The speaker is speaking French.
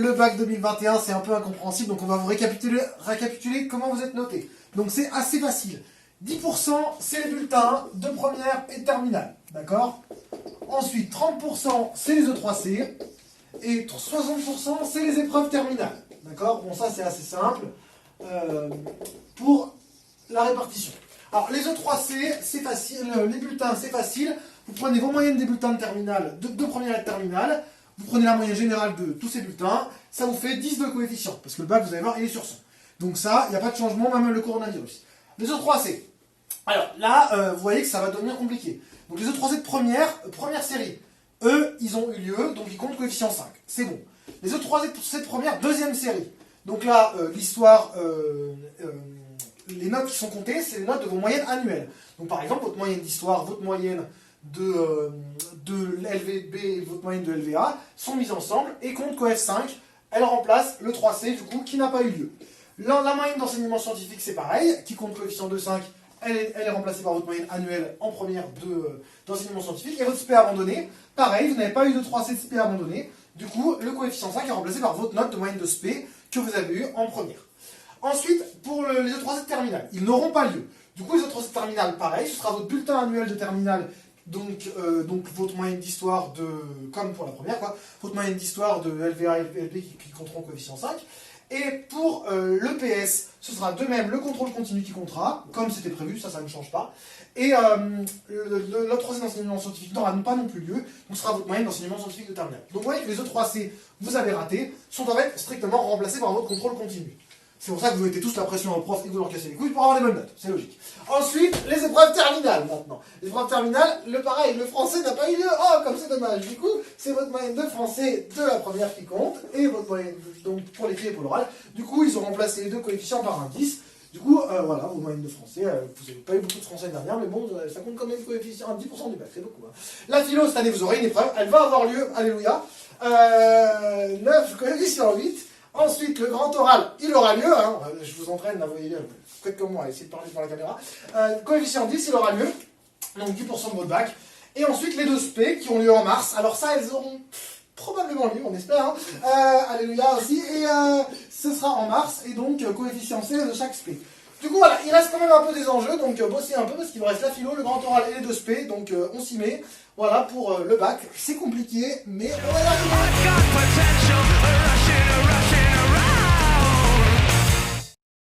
le bac 2021, c'est un peu incompréhensible, donc on va vous récapituler comment vous êtes notés. Donc c'est assez facile. 10% c'est les bulletins de première et de terminale, d'accord? Ensuite 30% c'est les E3C et 60% c'est les épreuves terminales, d'accord? Bon, ça c'est assez simple pour la répartition. Alors les E3C c'est facile, les bulletins c'est facile. Vous prenez vos moyennes des bulletins de terminale, de première et de terminale, vous prenez la moyenne générale de tous ces bulletins, ça vous fait 10 de coefficient, parce que le bac, vous allez voir, il est sur 100. Donc ça, il n'y a pas de changement, même le coronavirus. Les E3C. Alors là, vous voyez que ça va devenir compliqué. Donc les E3C de première série, eux, ils ont eu lieu, donc ils comptent coefficient 5. C'est bon. Les E3C de première, deuxième série. Donc là, l'histoire, les notes qui sont comptées, c'est les notes de vos moyennes annuelles. Donc par exemple, votre moyenne d'histoire, votre moyenne de LVB et votre moyenne de LVA sont mises ensemble et comptent coef 5. Elle remplace le 3C du coup qui n'a pas eu lieu. La moyenne d'enseignement scientifique c'est pareil, qui compte coefficient de 5, elle est remplacée par votre moyenne annuelle en première d'enseignement scientifique. Et votre SP abandonné, pareil, vous n'avez pas eu de 3C de SP abandonné, du coup le coefficient 5 est remplacé par votre note de moyenne de SP que vous avez eu en première. Ensuite, pour les E3C de terminale, ils n'auront pas lieu. Du coup les E3C de terminale, pareil, ce sera votre bulletin annuel de terminale. Donc votre moyenne d'histoire comme pour la première, quoi, votre moyenne d'histoire de LVA et LB qui compteront coefficient 5. Et pour l'EPS, ce sera de même le contrôle continu qui comptera, comme c'était prévu, ça ne change pas. Et le 3C d'enseignement scientifique n'aura pas non plus lieu, donc ce sera votre moyenne d'enseignement scientifique de terminale. Donc vous voyez que les E3C, vous avez raté, sont en fait strictement remplacés par votre contrôle continu. C'est pour ça que vous mettez tous la pression au prof et que vous leur cassez les couilles pour avoir les bonnes notes, c'est logique. Ensuite, les épreuves terminales maintenant. Les épreuves terminales, pareil, le français n'a pas eu lieu. Oh, comme c'est dommage. Du coup, c'est votre moyenne de français de la première qui compte, et votre moyenne, donc pour l'écrit et pour l'oral. Du coup, ils ont remplacé les deux coefficients par un 10. Du coup, voilà, vos moyennes de français, vous n'avez pas eu beaucoup de français l'année dernière, mais bon, ça compte quand même coefficient à 10% du bac, c'est beaucoup. Hein. La philo, cette année, vous aurez une épreuve, elle va avoir lieu, alléluia. 9 coefficient 8. Ensuite, le grand oral, il aura lieu, hein. Je vous entraîne, là, vous voyez, faites comme moi, essayez de parler devant la caméra. Coefficient 10, il aura lieu, donc 10% de votre bac. Et ensuite, les deux SP qui ont lieu en mars. Alors ça, elles auront probablement lieu, on espère, hein. Alléluia aussi. Et ce sera en mars, et donc coefficient C de chaque SP. Du coup, voilà, il reste quand même un peu des enjeux, donc bossez un peu, parce qu'il vous reste la philo, le grand oral et les deux SP, donc on s'y met. Voilà pour le bac. C'est compliqué, mais on va y arriver.